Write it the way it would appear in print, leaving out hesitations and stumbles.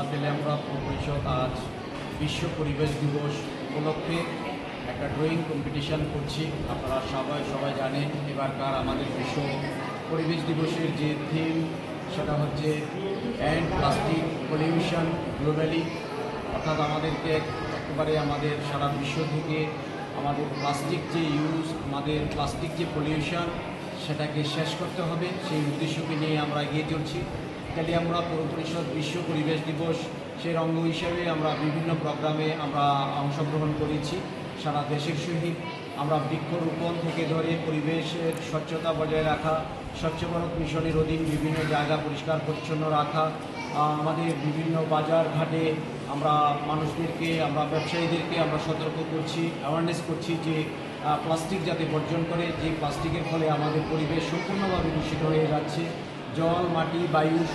তেলিয়ামুড়া পৌর পরিষদ আজ বিশ্ব পরিবেশ দিবস উপলক্ষে একটা ড্রয়িং কম্পিটিশন করছি। আপনারা সবাই জানেন এবারকার আমাদের বিশ্ব পরিবেশ দিবসের যে থিম সেটা হচ্ছে এন্ড প্লাস্টিক পলিউশন গ্লোবালি, অর্থাৎ আমাদেরকে একেবারে আমাদের সারা বিশ্ব থেকে আমাদের প্লাস্টিক যে ইউজ, আমাদের প্লাস্টিক যে পলিউশন সেটাকে শেষ করতে হবে। সেই উদ্দেশ্যকে নিয়ে আমরা এগিয়ে চলছি। তেলিয়ামুড়া পৌর পরিষদ বিশ্ব পরিবেশ দিবস সেই অঙ্গ হিসেবে আমরা বিভিন্ন প্রোগ্রামে আমরা অংশগ্রহণ করেছি। সারা দেশের সহিত আমরা বৃক্ষরোপণ থেকে ধরে পরিবেশের স্বচ্ছতা বজায় রাখা, স্বচ্ছ ভারত মিশনের অধীন বিভিন্ন জায়গা পরিষ্কার পরিচ্ছন্ন রাখা, আমাদের বিভিন্ন বাজার ঘাটে আমরা মানুষদেরকে, আমরা ব্যবসায়ীদেরকে আমরা সতর্ক করছি, অ্যাওয়ারনেস করছি যে প্লাস্টিক যাতে বর্জন করে, যে প্লাস্টিকের ফলে আমাদের পরিবেশ সম্পূর্ণভাবে দূষিত হয়ে যাচ্ছে। জল, মাটি, বায়ু